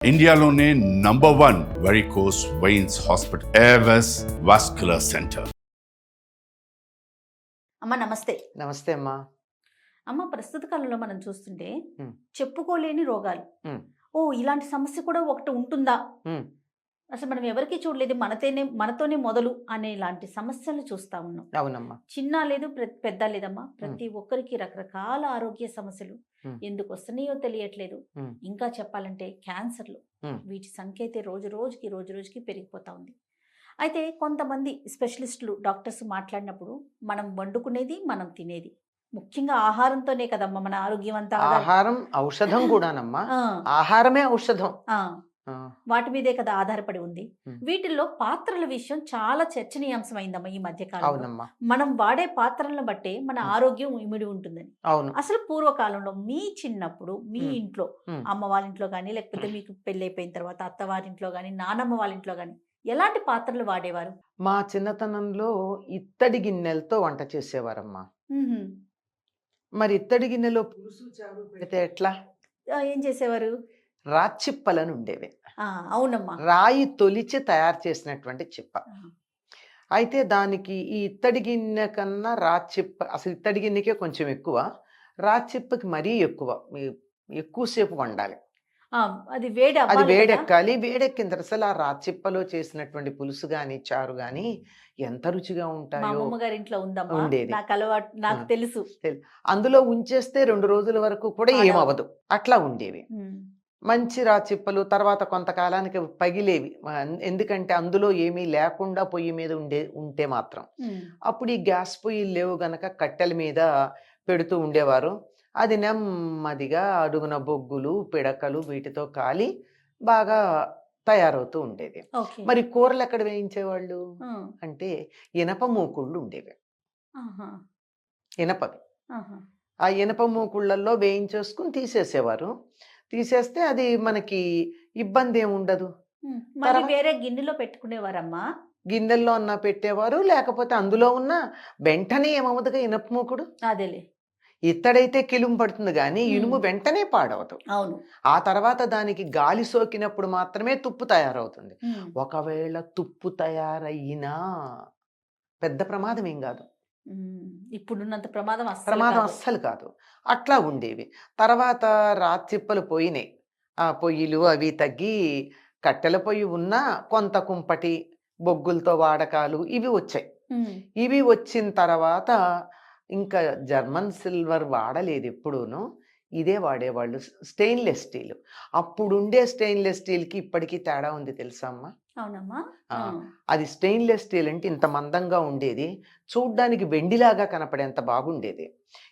ఇండియాలోనే #1 varicose veins hospital Avis vascular centre. అమ్మ నమస్తే. నమస్తే అమ్మా. అమ్మ ప్రస్తుత కాలంలో మనం చూస్తుంటే ఉమ్, చెప్పుకోలేని రోగాలు. ఉమ్, ఓ ఇలాంటి సమస్య కూడా ఒకటి ఉంటుందా? ఉమ్, అసలు మనం ఎవరికీ చూడలేదు, మనతోనే మొదలు అనే ఇలాంటి సమస్యలు చూస్తా ఉన్నాం. అవునమ్మా. చిన్న లేదు పెద్ద లేదమ్మా, ప్రతి ఒక్కరికి రకరకాల ఆరోగ్య సమస్యలు ఉమ్, ఎందుకు వస్తున్నాయో తెలియట్లేదు. ఉమ్, ఇంకా చెప్పాలంటే క్యాన్సర్లు, ఉమ్, వీటి సంఖ్య అయితే రోజు రోజుకి పెరిగిపోతా ఉంది. అయితే కొంతమంది స్పెషలిస్టులు డాక్టర్స్ మాట్లాడినప్పుడు మనం వండుకునేది మనం తినేది ముఖ్యంగా ఆహారంతోనే కదమ్మా మన ఆరోగ్యం అంతా ఆహారం ఔషధం కూడానమ్మా. ఆ, ఆహారమే ఔషధం. ఆ, ఆ, వాటి మీదే కదా ఆధారపడి ఉంది. ఉమ్, వీటిల్లో పాత్రల విషయం చాలా చర్చనీయాంశమైందమ్మా ఈ మధ్య కాలంలో. అవునమ్మా. మనం వాడే పాత్రలను బట్టే మన ఉమ్, ఆరోగ్యం ఇమిడి ఉంటుందని. అవును. అసలు పూర్వకాలంలో మీ చిన్నప్పుడు మీ ఉమ్, ఇంట్లో ఉమ్. అమ్మ వాళ్ళ ఇంట్లో కానీ లేకపోతే మీకు పెళ్ళైపోయిన తర్వాత అత్తవారింట్లో కానీ నానమ్మ వాళ్ళ ఇంట్లో కానీ ఎలాంటి పాత్రలు వాడేవారు? మా చిన్నతనంలో ఇత్తడి గిన్నెలతో వంట చేసేవారమ్మా. మ్మ్హ్మ్. మరి ఇత్తడి గిన్నెలో పులుసు చారు పెడితే ఎట్లా? ఏం చేసేవారు? రాచిప్పలను ఉండేవి. ఆ, అవునమ్మా. రాయి తొలిచి తయారు చేసినటువంటి చిప్ప. ఆ, అయితే దానికి ఈ ఇత్తడి గిన్నె కన్నా రాచిప్ప, అసలు ఇత్తడి గిన్నెకే కొంచెం ఎక్కువ, రాచిప్పకి మరీ ఎక్కువ. ఎక్కువసేపు వండాలి. ఆ, అది వేడి అది అవ్వాలి కదా. వేడెక్కాలి. వేడెక్కిన తర్వాత అసలు ఆ రాచిప్పలో చేసినటువంటి పులుసు గాని చారు గాని ఎంత రుచిగా మా ఉంటాయో అమ్మమ్మ గారి ఇంట్లో ఉందమ్మా, ఉండేది. నాకు అలవాటు, నాకు ఆ, తెలుసు. అందులో ఉంచేస్తే 2 రోజుల వరకు కూడా పాడవదు. ఏమవ్వదు. అట్లా ఉండేవి ఉమ్, మంచి రాచిప్పలు. తర్వాత కొంతకాలానికి పగిలేవి. ఎందుకంటే అందులో ఏమీ లేకుండా పొయ్యి మీద ఉంటే మాత్రం. ఉమ్, అప్పుడు ఈ గ్యాస్ పొయ్యిలు లేవు గనక కట్టెల మీద పెడుతూ ఉండేవారు. అది నెమ్మదిగా అడుగున బొగ్గులు పిడకలు వీటితో కాలి బాగా తయారవుతూ ఉండేది. ఓకే. మరి కూరలు ఎక్కడ వేయించేవాళ్ళు ఆ, అంటే ఇనప మూకుళ్ళు ఉండేవి. ఆహా, ఇనపవి. ఆహా. ఆ ఇనప మూకుళ్ళల్లో వేయించేసుకుని తీసేసేవారు. తీసేస్తే అది మనకి ఇబ్బంది ఏమి ఉండదు. ఉమ్, మళ్ళీ తర్వాత వేరే గిన్నెలో పెట్టుకునేవారమ్మా. గిన్నెల్లో ఉన్న పెట్టేవారు, లేకపోతే అందులో ఉన్న వెంటనే ఏమవుతుందిగా ఇనప మూకుడు. అదేలే. ఇత్తడైతే కిలుము పడుతుంది కానీ ఉమ్, ఇనుము వెంటనే పాడవదు. అవును. ఆ తర్వాత దానికి గాలి సోకినప్పుడు మాత్రమే తుప్పు తయారవుతుంది. ఉమ్, ఒకవేళ తుప్పు తయారయ్యినా పెద్ద ప్రమాదం ఏం కాదు. ఉమ్, ఇప్పుడున్నంత ప్రమాదం అస్సలు ప్రమాదం కాదు. అస్సలు కాదు. అట్లా ఉండేవి. తర్వాత రాచిప్పలు పోయినాయి. ఆ పొయ్యిలు అవి తగ్గి కట్టెల పొయ్యి ఉన్నా కొంత కుంపటి బొగ్గులతో వాడకాలు ఇవి వచ్చాయి. ఉమ్, ఇవి వచ్చిన తర్వాత ఇంకా జర్మన్ సిల్వర్ వాడలేదు ఎప్పుడూను. ఇదే వాడేవాళ్ళు, స్టెయిన్లెస్ స్టీల్. అప్పుడుండే స్టెయిన్లెస్ స్టీల్కి ఇప్పటికీ తేడా ఉంది తెలుసా అమ్మా? అవునమ్మా. ఆ, ఆ, అది స్టెయిన్లెస్ స్టీల్ అంటే ఇంత మందంగా ఉండేది, చూడ్డానికి వెండిలాగా కనపడేంత బాగుండేది.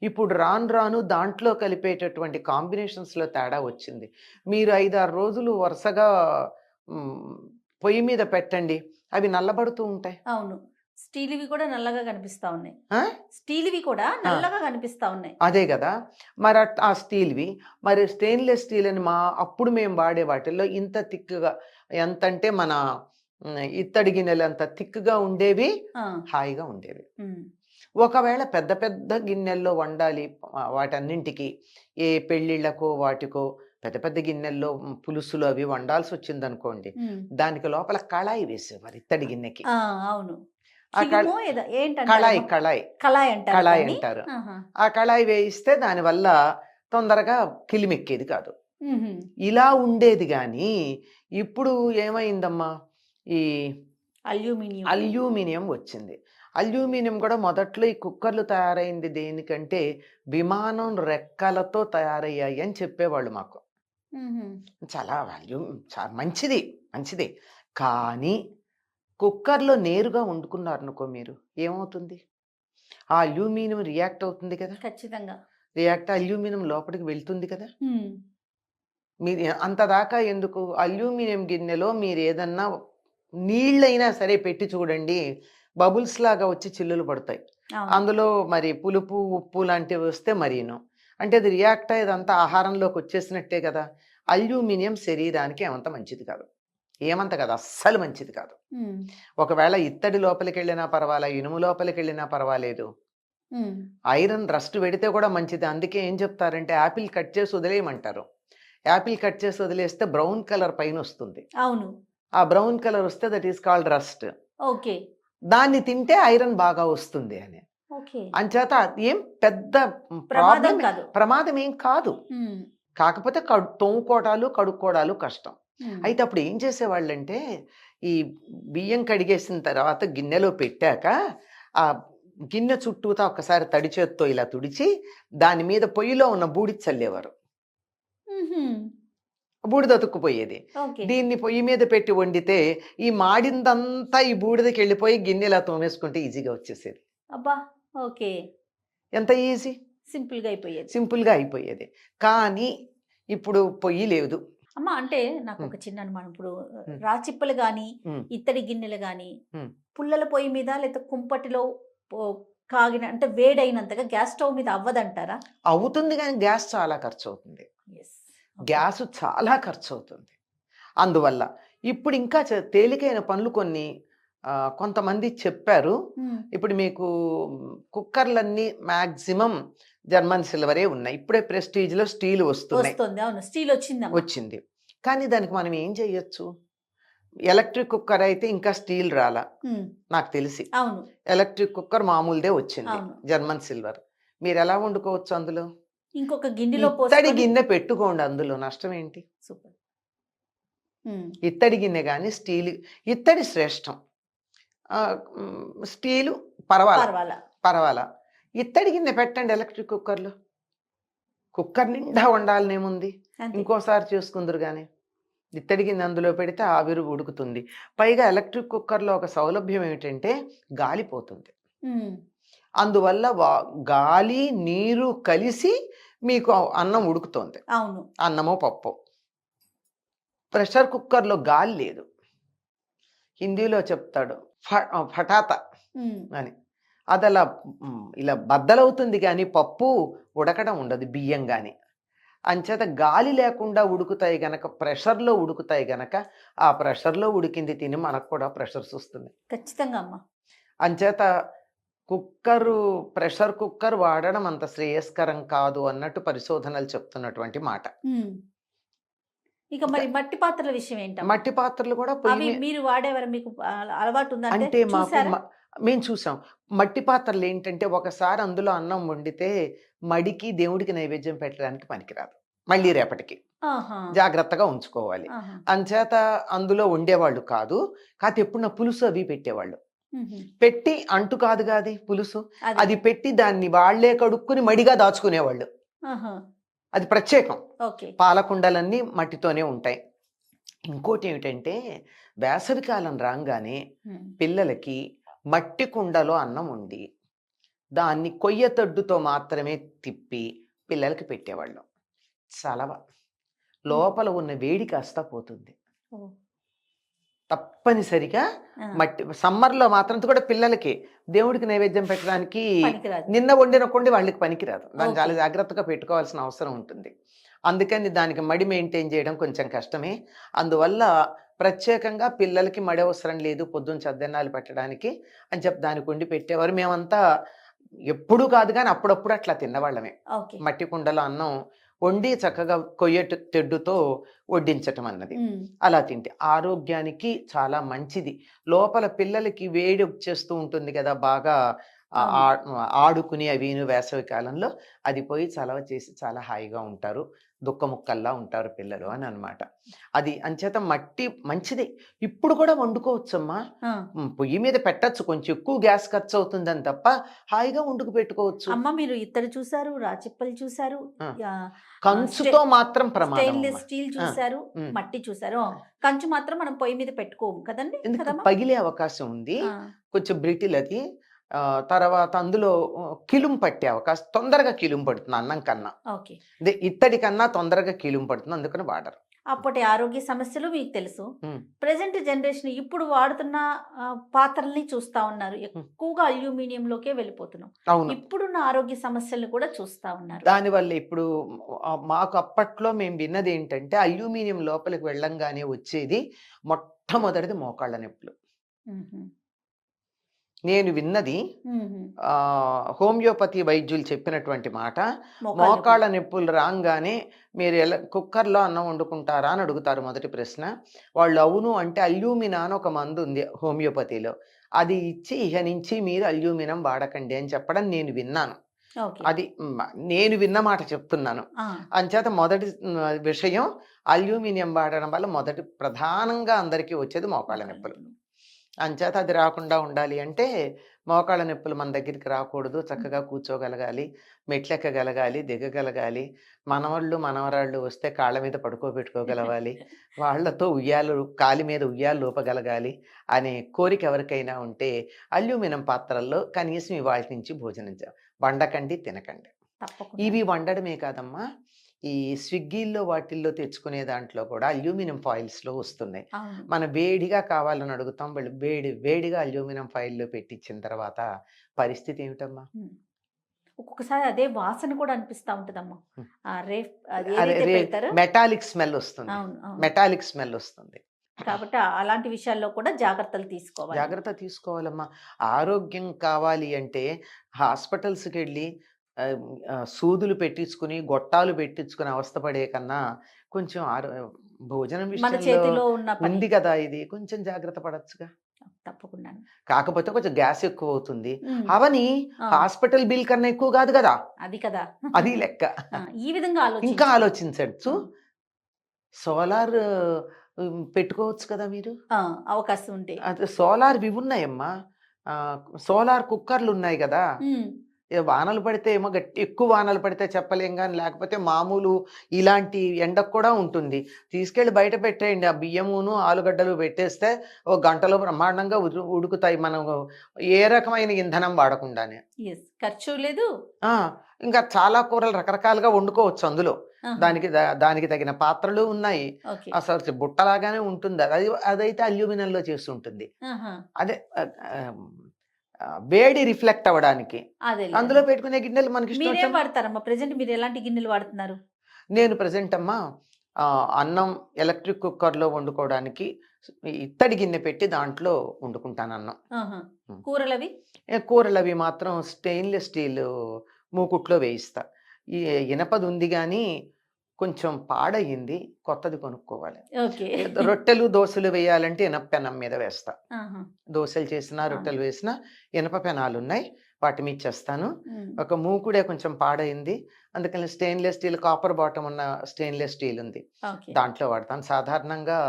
ఇప్పుడు రాను రాను దాంట్లో కలిపేటటువంటి కాంబినేషన్స్లో తేడా వచ్చింది. మీరు 5-6 రోజులు వరుసగా మ్, పొయ్యి మీద పెట్టండి, అవి నల్లబడుతూ ఉంటాయి. అవును. స్టీల్వి కూడా నల్లగా కనిపిస్తా ఉన్నాయి. ఆ? స్టీల్వి కూడా ఆ, నల్లగా కనిపిస్తా ఉన్నాయి. అదే కదా. మరి ఆ స్టీల్వి, మరి స్టెయిన్లెస్ స్టీల్ అని అప్పుడు మేము వాడే వాటిల్లో ఇంత థిక్గా, ఎంతంటే మన ఇత్తడి గిన్నెలు అంత థిక్గా ఉండేవి, ఆ, హాయిగా ఉండేవి. ఉమ్, ఒకవేళ పెద్ద పెద్ద గిన్నెల్లో వండాలి వాటన్నింటికి, ఏ పెళ్ళిళ్ళకో వాటికో పెద్ద పెద్ద గిన్నెల్లో పులుసులు అవి వండాల్సి వచ్చిందనుకోండి, ఉమ్, దానికి లోపల కళాయి వేసేవారు ఇత్తడి గిన్నెకి. ఆ, అవును. ఆ కిలుమో ఏదో ఏంటంటారమ్మా? కళాయి కళాయి కళాయి అంటారు కళాయి దాన్ని. అంటారు. ఆహా. ఆ కళాయి వేయిస్తే దానివల్ల తొందరగా కిలిమెక్కేది కాదు. ఉహుం. ఇలా ఉండేది కానీ ఇప్పుడు ఏమైందమ్మా, ఈ అల్యూమినియం. అల్యూమినియం వచ్చింది. అల్యూమినియం కూడా మొదట్లో ఈ కుక్కర్లు తయారైంది దేనికంటే విమానం రెక్కలతో తయారయ్యాయి అని చెప్పేవాళ్ళు మాకు. ఉహుం. చాలా మంచిది, మంచిది. కానీ కుక్కర్లో నేరుగా వండుకున్నారనుకో మీరు, ఏమవుతుంది? ఆ అల్యూమినియం రియాక్ట్ అవుతుంది కదా. ఖచ్చితంగా. అల్యూమినియం లోపలికి వెళ్తుంది కదా. ఉమ్, మీరు అంత దాకా ఎందుకు? అల్యూమినియం గిన్నెలో మీరు ఏదన్నా నీళ్ళైనా సరే పెట్టి చూడండి, బబుల్స్ లాగా వచ్చి చిల్లులు పడతాయి. అవును. అందులో మరి పులుపు ఉప్పు లాంటివి వస్తే మరీను, అంటే అది రియాక్ట్ అయ్యేదంతా ఆహారంలోకి వచ్చేసినట్టే కదా. అల్యూమినియం శరీరానికి ఏమంత మంచిది కాదు, ఏమంత కదా, అస్సలు మంచిది కాదు. ఉమ్, ఒకవేళ ఇత్తడి లోపలికి వెళ్ళినా పర్వాలా, ఇనుము లోపలికి వెళ్ళినా పర్వాలేదు, ఉమ్, ఐరన్ రస్ట్ పెడితే కూడా మంచిది. అందుకే ఏం చెప్తారంటే యాపిల్ కట్ చేసి వదిలేయమంటారు. యాపిల్ కట్ చేసి వదిలేస్తే బ్రౌన్ కలర్ పైన వస్తుంది. అవును. ఆ బ్రౌన్ కలర్ వస్తే that is called rust. Okay. దాన్ని తింటే ఐరన్ బాగా వస్తుంది అని. ఓకే. అంచేత ఏం పెద్ద ప్రమాదం కాదు. ప్రమాదం ఏం కాదు. హ్మ్. కాకపోతే తోముకోవడాలు కడుక్కోవడాలు కష్టం. హ్మ్. అయితే అప్పుడు ఏం చేసేవాళ్ళంటే ఈ బియ్యం కడిగేసిన తర్వాత గిన్నెలో పెట్టాక ఆ గిన్నె చుట్టూతా ఒక్కసారి తడి చేత్తో ఇలా తుడిచి దాని మీద పొయ్యిలో ఉన్న బూడిద చల్లేవారు. హుహు. బూడిద అతుక్కుపోయేది. ఓకే. దీన్ని పొయ్యి మీద పెట్టి వండితే ఈ మాడిందంతా ఈ బూడిదకి వెళ్ళిపోయి గిన్నె ఇలా తోమేసుకుంటే ఈజీగా వచ్చేసేది. అబ్బా! ఓకే. ఎంత ఈజీ, సింపుల్‌గా అయిపోయేది. సింపుల్గా అయిపోయేది. కానీ ఇప్పుడు పొయ్యి లేదు. అమ్మ అంటే హ్మ్. నాకొక చిన్న అనుమానం. ఇప్పుడు హ్మ్. రాచిప్పలు గానీ, హ్మ్. ఇత్తడి గిన్నెలు గానీ, హ్మ్. పుల్లల పొయ్యి మీద లేతే కుంపటిలో పో కాగిన అంటే వేడైనంతగా గ్యాస్ స్టవ్ మీద అవ్వదంటారా? అవుతుంది కానీ గ్యాస్ చాలా ఖర్చు అవుతుంది. యెస్. ఓకే. గ్యాసు చాలా ఖర్చు అవుతుంది. అందువల్ల ఇప్పుడు ఇంకా తేలికైన పనులు కొన్ని కొంతమంది చెప్పారు. హ్మ్. ఇప్పుడు మీకు కుక్కర్లన్నీ మ్యాక్సిమం జర్మన్ సిల్వరే ఉన్నాయి. ఇప్పుడే ప్రెస్టీజ్‌లో స్టీల్ వస్తున్నాయి. వస్తుంది. అవును. స్టీల్ వచ్చిందమ్మ. వచ్చింది. కానీ దానికి మనం ఏం చేయొచ్చు? ఎలక్ట్రిక్ కుక్కర్ అయితే ఇంకా స్టీల్ రాలా హ్మ్. నాకు తెలిసి. అవును. ఎలక్ట్రిక్ కుక్కర్ మామూలుదే వచ్చింది. అవును. German silver. మీరెలా వండుకోవచ్చు అందులో? ఇంకొక గిన్నెలో ఇత్తడి పోసుకొని గిన్నె పెట్టుకోండి, అందులో నష్టం ఏంటి? సూపర్. హ్మ్. ఇత్తడి గిన్నె గాని స్టీల్, ఇత్తడి శ్రేష్టం. స్టీలు పర్వాలా, పర్వాలా. పర్వాలా. ఇత్తడి గిన్నె పెట్టండి ఎలక్ట్రిక్ కుక్కర్‌లో. కుక్కర్ నిండా వండాలనేముంది? అంతే. ఇంకోసారి చేసుకుందురు గాని. ఇత్తడి గిన్నె అందులో పెడితే ఆవిరి ఉడుకుతుంది. పైగా ఎలక్ట్రిక్ కుక్కర్‌లో ఒక సౌలభ్యం ఏమిటంటే గాలిపోతుంది. హ్మ్. అందువల్ల గాలి, నీరు కలిసి మీకు అన్నం ఉడుకుతోంది. అవును. అన్నమో, పప్పో. ప్రెషర్ కుక్కర్‌లో గాలి లేదు. హిందీలో చెప్తాడు ఫటాతా హ్మ్. అని. అదలా ఇలా బద్దలవుతుంది గానీ పప్పు ఉడకడం ఉండదు, బియ్యం గాని. అంచేత గాలి లేకుండా ఉడుకుతాయి గనక, ప్రెషర్‌లో ఉడుకుతాయి గనక, ఆ ప్రెషర్‌లో ఉడికింది తిని మనకు కూడా ప్రెషర్స్ వస్తున్నాయి. ఖచ్చితంగా అమ్మ. అంచేత ప్రెషర్ కుక్కర్ వాడడం అంత శ్రేయస్కరం కాదు అన్నట్టు పరిశోధనలు చెప్తున్నటువంటి మాట. హ్మ్. ఇక మరి మట్టి పాత్రల విషయం ఏంటమ్మా? మట్టి పాత్రలు కూడా పొయ్యి అవి మీరు వాడేవారా? మీకు అలవాటు ఉందా? అంటే అంటే మాకు చూసారా? మేము చూసాం. మట్టి పాత్రలు ఏంటంటే ఒకసారి అందులో అన్నం వండితే మడికి, దేవుడికి నైవేద్యం పెట్టడానికి పనికిరాదు. మళ్ళీ రేపటికి ఆహా! జాగ్రత్తగా ఉంచుకోవాలి. ఆహా! అంచేత అందులో వండేవాళ్ళు కాదు. కాతే ఎప్పుడన్నా పులుసు అవి పెట్టేవాళ్ళు. హుహు. పెట్టి అంటు కాదుగా అది పులుసు. అదే. అది పెట్టి దాన్ని వాళ్ళే కడుక్కుని మడిగా దాచుకునేవాళ్ళు. ఆహా! అది ప్రత్యేకం. ఓకే. పాలకుండలన్నీ మట్టితోనే ఉంటాయి. ఇంకోటేమిటంటే వేసవికాలం రాంగానే హ్మ్. పిల్లలకి మట్టి కుండలో అన్నం వండి, దాన్ని కొయ్య తడ్డుతో మాత్రమే తిప్పి పిల్లలకి పెట్టేవాళ్ళం. చలవ. లోపల ఉన్న వేడి కాస్త పోతుంది. ఓహ్! తప్పనిసరిగా ఆ! సమ్మర్‌లో మాత్రం కూడా పిల్లలకి దేవుడికి నైవేద్యం పెట్టడానికి పనికిరాదు. నిన్న వండిన కొండి వాళ్ళకి పనికిరాదు. దాన్ని చాలా ఓకే. జాగ్రత్తగా పెట్టుకోవాల్సిన అవసరం ఉంటుంది. అందుకని దానికి మడి మెయింటైన్ చేయడం కొంచెం కష్టమే. అందువల్ల ప్రత్యేకంగా పిల్లలకి మడి అవసరం లేదు పొద్దున్న చద్దన్నాలు పెట్టడానికి అని చెప్పి దానికి వండి పెట్టేవారు. మేమంతా ఎప్పుడూ కాదు గానీ అప్పుడప్పుడు అట్లా తిన్నవాళ్ళమే. ఓకే. మట్టి కుండలో అన్నం వండి చక్కగా తెడ్డుతో వడ్డించటం అన్నది. హ్మ్. అలా తింటే ఆరోగ్యానికి చాలా మంచిది. లోపల పిల్లలకి వేడి వచ్చేస్తూ ఉంటుంది కదా! బాగా అవును. ఆడుకుని అవిను వేసవి కాలంలో. అది పోయి చలవ చేసి చాలా హాయిగా ఉంటారు. దుఃఖముక్కల్లా ఉంటారు పిల్లలు అని అన్నమాట. అది అంచేత మట్టి మంచిది. ఇప్పుడు కూడా వండుకోవచ్చమ్మా. ఆ! పొయ్యి మీద పెట్టొచ్చు. కొంచెం ఎక్కువ గ్యాస్ ఖర్చు అవుతుందని తప్ప హాయిగా వండుకు పెట్టుకోవచ్చు. అమ్మ మీరు ఇత్తడి చూసారు, రాచిప్పలు చూసారు, ఆ! యాహ్! కంచుతో మాత్రం ప్రమాదం అమ్మా. స్టెయిన్‌లెస్ స్టీల్ ఆ! చూసారు, హ్మ్. మట్టి చూసారు. కంచు మాత్రం మనం పొయ్యి మీద పెట్టుకోము కదండీ! ఎందుకు కదమ్మా? పగిలే అవకాశం ఉంది. ఆ! కొంచెం బ్రిటిల్ అది. తర్వాత అందులో కిలుం పట్టే అవకాశం, తొందరగా కిలుం పడుతుంది అన్నం కన్నా. ఓకే. ఇత్తడి కన్నా తొందరగా కిలుం పడుతుంది. అందుకని వాడరు. అప్పటి ఆరోగ్య సమస్యలు మీకు తెలుసు. హ్మ్. ప్రెజెంట్ జనరేషన్ ఇప్పుడు వాడుతున్న పాత్రల్ని చూస్తా ఉన్నారు. హ్మ్. ఎక్కువగా అల్యూమినియంలోకే వెళ్ళిపోతున్నాం. అవును. ఇప్పుడున్న ఆరోగ్య సమస్యలను కూడా చూస్తా ఉన్నారు. దానివల్ల ఇప్పుడు మాకు అప్పట్లో మేము విన్నదేంటంటే అల్యూమినియం లోపలికి వెళ్ళంగానే వచ్చేది మొట్టమొదటిది మోకాళ్ళ నొప్పులు. హుహు. నేను విన్నది హోమియోపతి వైద్యులు చెప్పినటువంటి మాట, మోకాళ్ళ మోకాళ్ళ నొప్పులు రాగానే మీరు ఎలా కుక్కర్లో అన్నం వండుకుంటారా అని అడుగుతారు మొదటి ప్రశ్న. వాళ్ళు అవును అంటే అల్యూమినా అని ఒక మందు ఉంది హోమియోపతిలో, అది ఇచ్చి ఇహ నుంచి మీరు అల్యూమినం వాడకండి అని చెప్పడం నేను విన్నాను. ఓకే. అది నేను విన్న మాట చెప్తున్నాను. అంచేత మొదటి విషయం అల్యూమినియం వాడడం వల్ల మొదటి ప్రధానంగా అందరికీ వచ్చేది మోకాళ్ళ నొప్పులు. అంచేత అది రాకుండా ఉండాలి అంటే మోకాళ్ళ నొప్పులు మన దగ్గరికి రాకూడదు, చక్కగా కూర్చోగలగాలి, మెట్లెక్కగలగాలి, దిగగలగాలి, మనవాళ్ళు మనవరాళ్ళు వస్తే కాళ్ళ మీద పడుకోబెట్టుకోగలగాలి, వాళ్ళతో ఉయ్యాలు కాలి మీద ఉయ్యాలు లోపగలగాలి అనే కోరిక ఎవరికైనా ఉంటే అల్యూమినియం పాత్రల్లో కనీసం ఇవాళ నుంచి భోజనం వండకండి, తినకండి. తప్పకుండా. ఇవి వండడమే కాదమ్మా, ఈ స్విగ్గీల్లో వాటిల్లో తెచ్చుకునే దాంట్లో కూడా అల్యూమినియం ఫాయిల్స్లో వస్తున్నాయి. అవును. మనం వేడిగా కావాలని అడుగుతాం, వాళ్ళు వేడిగా అల్యూమినియం ఫాయిల్లో పెట్టించిన తర్వాత పరిస్థితి ఏమిటమ్మా? ఒక్కొక్కసారి అదే వాసన కూడా అనిపిస్తా ఉంటుందమ్మా. హ్మ్. ఆ రేఫ్ అది అదే ఏదైతే పెడతారో మెటాలిక్ స్మెల్ వస్తుంది. అవును, అవును. మెటాలిక్ స్మెల్ వస్తుంది. కాబట్టి అలాంటి విషయాల్లో కూడా జాగ్రత్తలు తీసుకోవాలి. జాగ్రత్త తీసుకోవాలమ్మా. ఆరోగ్యం కావాలి అంటే హాస్పిటల్స్కి వెళ్ళి సూదులు పెట్టించుకుని గొట్టాలు పెట్టించుకుని అవస్థపడే కన్నా కొంచెం భోజనం మన విషయంలో చేతిలో ఉన్న పని. ఉంది కదా, ఇది కొంచెం జాగ్రత్త పడచ్చుగా. తప్పకుండా. కాకపోతే కొంచెం గ్యాస్ ఎక్కువ అవుతుంది. ఉమ్. అవని ఆ, హాస్పిటల్ బిల్ కన్నా ఎక్కువ కాదు కదా, అది కదా. అది లెక్క. ఈ విధంగా ఇంకా ఆలోచించాలి. ఆలోచించచ్చు. సోలార్ పెట్టుకోవచ్చు కదా మీరు. అవకాశం ఉంటే. అది సోలార్ ఇవి ఉన్నాయమ్మా, సోలార్ కుక్కర్లు ఉన్నాయి కదా. ఉమ్. వానలు పడితే ఏమో ఎక్కువ వానలు పడితే చెప్పలేం కానీ, లేకపోతే మామూలు ఇలాంటి ఎండకు కూడా ఉంటుంది. తీసుకెళ్ళి బయట పెట్టేయండి, ఆ బియ్యమును ఆలుగడ్డలు పెట్టేస్తే ఒక గంటలో బ్రహ్మాండంగా ఉడుకుతాయి, మనం ఏ రకమైన ఇంధనం వాడకుండానే. Yes. ఖర్చు లేదు. ఇంకా చాలా కూరలు రకరకాలుగా వండుకోవచ్చు అందులో. ఆహా. దానికి తగిన పాత్రలు ఉన్నాయి. ఓకే. అసలు బుట్టలాగానే ఉంటుంది. అదైతే అల్యూమినియంలో చేసి ఉంటుంది. ఆహా. అదే వేడి రిఫ్లెక్ట్ అవ్వడానికి అదే అందులో పెట్టుకునే గిన్నెలు మనకి ఇష్టం మీరేం వచ్చినట్టు. వాడతారమ్మా ప్రెజెంట్? మీరు ఎలాంటి గిన్నెలు వాడుతున్నారు? నేను ప్రెసెంట్ అమ్మా అన్నం ఎలక్ట్రిక్ కుక్కర్లో వండుకోవడానికి ఇత్తడి గిన్నె పెట్టి దాంట్లో వండుకుంటాను అన్నం. ఆహా. కూరలవి? కూరలు అవి మాత్రం స్టెయిన్లెస్ స్టీల్ మూకుట్లో వేయిస్తా. ఈ ఇనపది ఉంది కానీ కొంచెం పాడయింది, కొత్తది కొనుక్కోవాలి. ఓకే. రొట్టెలు దోశలు వేయాలంటే ఇనప పెనం మీద వేస్తా. ఆహా. దోశలు చేసినా రొట్టెలు వేసినా ఇనప పెనాలు ఉన్నాయి, వాటి మీద చేస్తాను. ఉమ్. ఒక మూకుడే కొంచెం పాడైంది, అందుకని స్టెయిన్లెస్ స్టీల్ కాపర్ బాటమ్ ఉన్న స్టెయిన్లెస్ స్టీల్ ఉంది, ఓకే. దాంట్లో వాడతాను. సాధారణంగా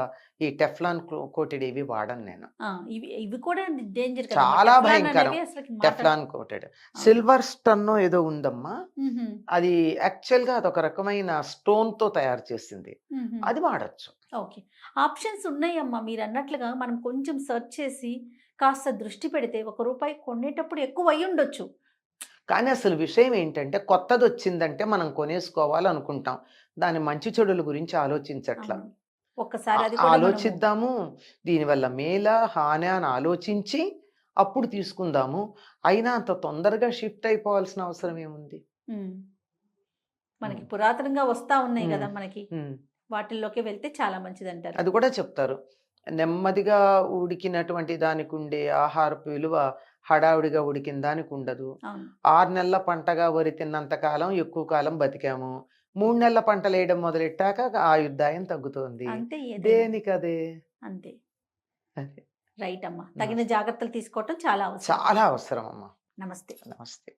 ఈ టెఫ్లాన్ కోటెడ్ ఇవి వాడను నేను. ఇవి ఇవి కూడా డేంజర్ కదా. చాలా టెఫ్లాన్ భయంకరం. అనేవి అసలుకి టెఫ్లాన్ కోటెడ్ సిల్వర్ స్టన్ ఏదో ఉందమ్మా, మ్హూ. అది యాక్చువల్గా అదొక రకమైన స్టోన్ తో తయారు చేసింది, మ్హూ. అది వాడచ్చు. ఓకే. ఆప్షన్స్ ఉన్నాయమ్మా. మీరు అన్నట్లుగా మనం కొంచెం సెర్చ్ చేసి కాస్త దృష్టి పెడితే ₹1 కొనేటప్పుడు ఎక్కువ అయి ఉండొచ్చు. కానీ అసలు విషయం ఏంటంటే కొత్తది వచ్చిందంటే మనం కొనేసుకోవాలనుకుంటాం, దాని మంచి చెడుల గురించి ఆలోచించట్లా. అవును. ఒక్కసారి అది కూడా మనము ఆలోచిద్దాము, దీనివల్ల మేలా హాని అని ఆలోచించి అప్పుడు తీసుకుందాము. అయినా అంత తొందరగా షిఫ్ట్ అయిపోవాల్సిన అవసరం ఏముంది? ఉమ్. మనకి పురాతనంగా వస్తా ఉన్నాయి ఉమ్. కదా మనకి, ఉమ్. వాటిల్లోకి వెళ్తే చాలా మంచిది అంటారు. అది కూడా చెప్తారు, నెమ్మదిగా ఉడికినటువంటి దానికి ఉండే ఆహారపు విలువ హడావుడిగా ఉడికిన దానికి ఉండదు. అవును. 6 నెలల పంటగా వరి తిన్నంత కాలం ఎక్కువ కాలం బతికాము, 3 నెలల పంటలు వేయడం మొదలెట్టాక ఆయుర్దాయం తగ్గుతోంది. అంతే ఏదైనా. దేనికదే. అంతే. అదే. రైట్ అమ్మా. తగిన జాగ్రత్తలు తీసుకోవటం చాలా అవసరం. చాలా అవసరం అమ్మా. నమస్తే. నమస్తే.